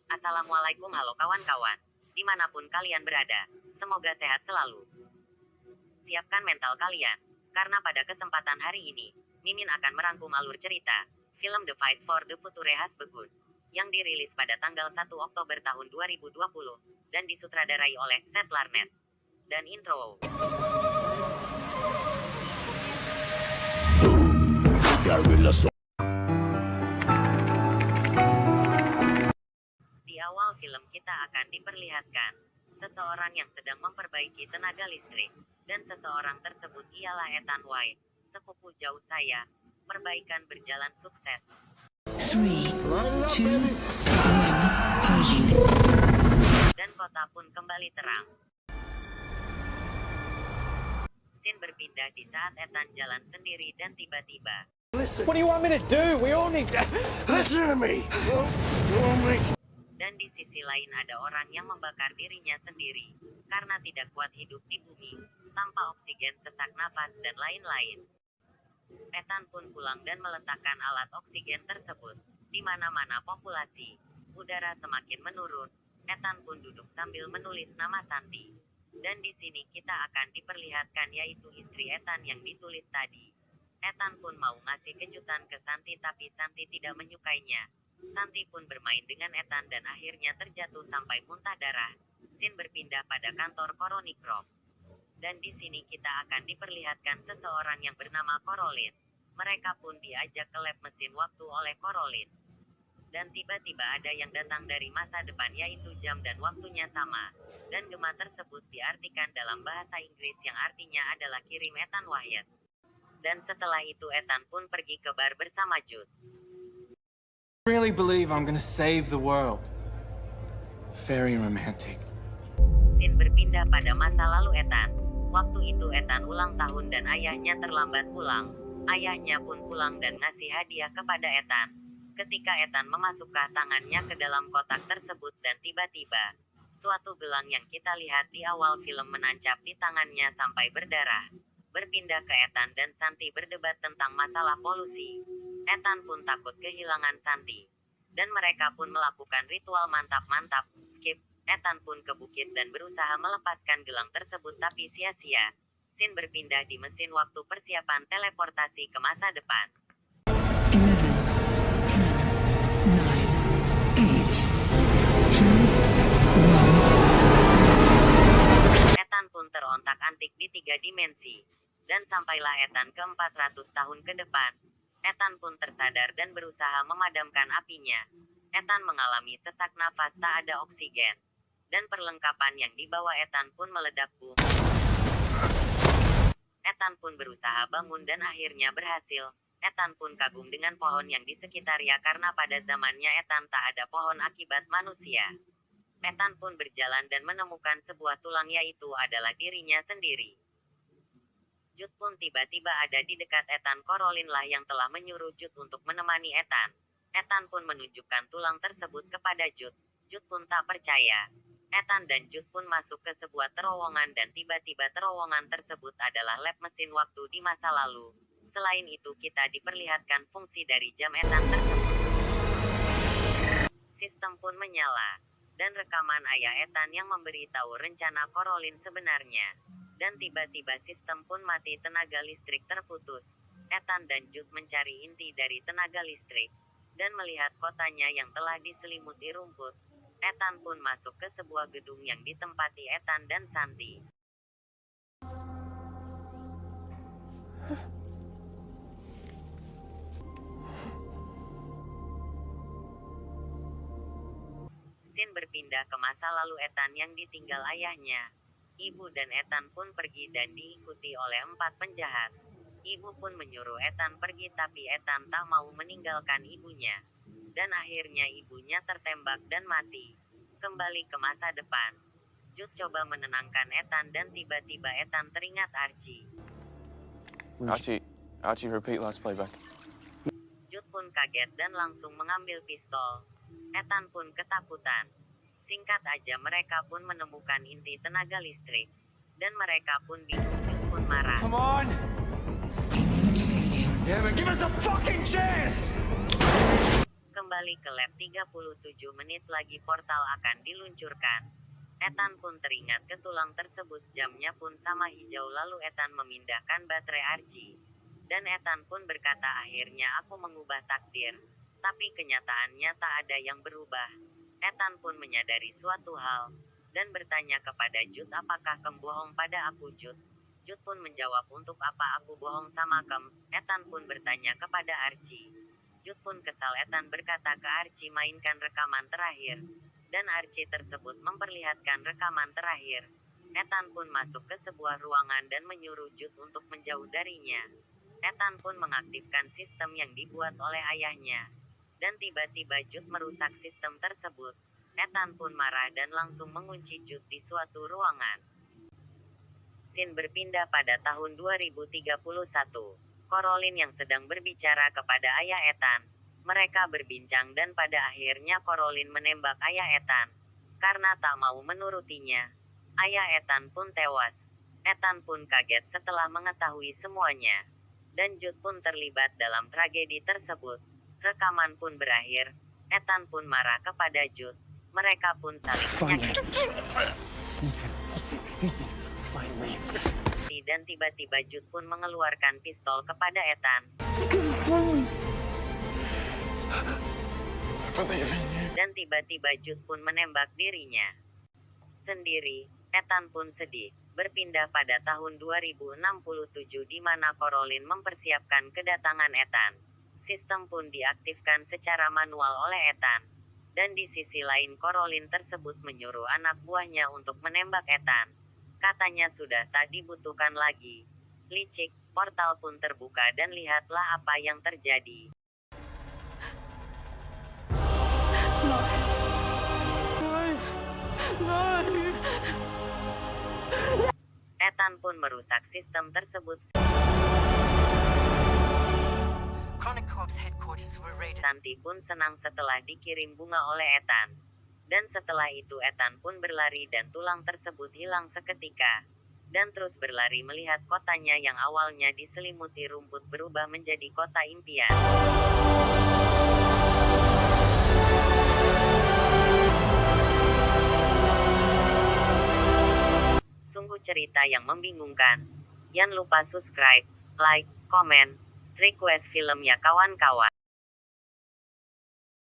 Assalamualaikum, halo kawan-kawan. Dimanapun kalian berada, semoga sehat selalu. Siapkan mental kalian, karena pada kesempatan hari ini, Mimin akan merangkum alur cerita, film The Fight for the Future Has Begun, yang dirilis pada tanggal 1 Oktober tahun 2020, dan disutradarai oleh Seth Larned. Dan intro. Di awal film kita akan diperlihatkan seseorang yang sedang memperbaiki tenaga listrik, dan seseorang tersebut ialah Ethan White, sepupu jauh saya. Perbaikan berjalan sukses. 3, 2, 1, posing. Dan kota pun kembali terang. Scene berpindah di saat Ethan jalan sendiri dan tiba-tiba. What do you want me to do? We all need to... Listen to me. Dan di sisi lain ada orang yang membakar dirinya sendiri, karena tidak kuat hidup di bumi, tanpa oksigen, sesak napas, dan lain-lain. Ethan pun pulang dan meletakkan alat oksigen tersebut. Di mana-mana populasi, udara semakin menurun. Ethan pun duduk sambil menulis nama Santi. Dan di sini kita akan diperlihatkan yaitu istri Ethan yang ditulis tadi. Ethan pun mau ngasih kejutan ke Santi tapi Santi tidak menyukainya. Santi pun bermain dengan Ethan dan akhirnya terjatuh sampai muntah darah. Scene berpindah pada kantor Coronicroft. Dan di sini kita akan diperlihatkan seseorang yang bernama Caroline. Mereka pun diajak ke lab mesin waktu oleh Caroline. Dan tiba-tiba ada yang datang dari masa depan yaitu jam dan waktunya sama. Dan gema tersebut diartikan dalam bahasa Inggris yang artinya adalah kirim Ethan White. Dan setelah itu Ethan pun pergi ke bar bersama Jude. I really believe I'm gonna save the world. Very romantic. Scene berpindah pada masa lalu Ethan. Waktu itu Ethan ulang tahun dan ayahnya terlambat pulang. Ayahnya pun pulang dan ngasih hadiah kepada Ethan. Ketika Ethan memasukkan tangannya ke dalam kotak tersebut dan tiba-tiba, suatu gelang yang kita lihat di awal film menancap di tangannya sampai berdarah. Berpindah ke Ethan dan Santi berdebat tentang masalah polusi. Ethan pun takut kehilangan Santi. Dan mereka pun melakukan ritual mantap-mantap. Skip. Ethan pun ke bukit dan berusaha melepaskan gelang tersebut tapi sia-sia. Scene berpindah di mesin waktu persiapan teleportasi ke masa depan. 11, 10, 9, 8, 7, 1. Ethan pun terontak-antik di 3 dimensi. Dan sampailah Ethan ke 400 tahun ke depan. Ethan pun tersadar dan berusaha memadamkan apinya. Ethan mengalami sesak napas, tak ada oksigen. Dan perlengkapan yang dibawa Ethan pun meledak boom. Ethan pun berusaha bangun dan akhirnya berhasil. Ethan pun kagum dengan pohon yang di sekitarnya karena pada zamannya Ethan tak ada pohon akibat manusia. Ethan pun berjalan dan menemukan sebuah tulang yaitu adalah dirinya sendiri. Jude pun tiba-tiba ada di dekat Ethan. Caroline lah yang telah menyuruh Jude untuk menemani Ethan. Ethan pun menunjukkan tulang tersebut kepada Jude. Jude pun tak percaya. Ethan dan Jude pun masuk ke sebuah terowongan dan tiba-tiba terowongan tersebut adalah lab mesin waktu di masa lalu. Selain itu kita diperlihatkan fungsi dari jam Ethan tersebut. Sistem pun menyala. Dan rekaman ayah Ethan yang memberitahu rencana Caroline sebenarnya. Dan tiba-tiba sistem pun mati, tenaga listrik terputus. Ethan dan Jude mencari inti dari tenaga listrik. Dan melihat kotanya yang telah diselimuti rumput. Ethan pun masuk ke sebuah gedung yang ditempati Ethan dan Santi. Scene berpindah ke masa lalu Ethan yang ditinggal ayahnya. Ibu dan Ethan pun pergi dan diikuti oleh 4 penjahat. Ibu pun menyuruh Ethan pergi tapi Ethan tak mau meninggalkan ibunya. Dan akhirnya ibunya tertembak dan mati. Kembali ke masa depan. Jude coba menenangkan Ethan dan tiba-tiba Ethan teringat Archie. Archie, repeat last playback. Jude pun kaget dan langsung mengambil pistol. Ethan pun ketakutan. Singkat aja mereka pun menemukan inti tenaga listrik. Dan mereka pun bingung, Jude pun marah. Come on! Damn it, give us a fucking chance! Kembali ke lab 37 menit lagi portal akan diluncurkan. Ethan pun teringat ke tulang tersebut, jamnya pun sama hijau lalu Ethan memindahkan baterai Archie. Dan Ethan pun berkata akhirnya aku mengubah takdir. Tapi kenyataannya tak ada yang berubah. Ethan pun menyadari suatu hal. Dan bertanya kepada Jude apakah kamu bohong pada aku Jude? Jude pun menjawab untuk apa aku bohong sama kamu. Ethan pun bertanya kepada Archie. Jude pun kesal. Ethan berkata ke Archie mainkan rekaman terakhir. Dan Archie tersebut memperlihatkan rekaman terakhir. Ethan pun masuk ke sebuah ruangan dan menyuruh Jude untuk menjauh darinya. Ethan pun mengaktifkan sistem yang dibuat oleh ayahnya. Dan tiba-tiba Jude merusak sistem tersebut. Ethan pun marah dan langsung mengunci Jude di suatu ruangan. Scene berpindah pada tahun 2031. Coraline yang sedang berbicara kepada ayah Ethan. Mereka berbincang dan pada akhirnya Coraline menembak ayah Ethan. Karena tak mau menurutinya. Ayah Ethan pun tewas. Ethan pun kaget setelah mengetahui semuanya. Dan Jude pun terlibat dalam tragedi tersebut. Rekaman pun berakhir. Ethan pun marah kepada Jude. Mereka pun saling menyakiti. Dan tiba-tiba Jude pun mengeluarkan pistol kepada Ethan. Dan tiba-tiba Jude pun menembak dirinya sendiri. Ethan pun sedih. Berpindah pada tahun 2067 di mana Coraline mempersiapkan kedatangan Ethan. Sistem pun diaktifkan secara manual oleh Ethan. Dan di sisi lain Coraline tersebut menyuruh anak buahnya untuk menembak Ethan. Katanya sudah tak dibutuhkan lagi. Licik, portal pun terbuka dan lihatlah apa yang terjadi. Ethan pun merusak sistem tersebut. Santi pun senang setelah dikirim bunga oleh Ethan. Dan setelah itu Ethan pun berlari dan tulang tersebut hilang seketika. Dan terus berlari melihat kotanya yang awalnya diselimuti rumput berubah menjadi kota impian. Sungguh cerita yang membingungkan. Jangan lupa subscribe, like, komen, request filmnya kawan-kawan.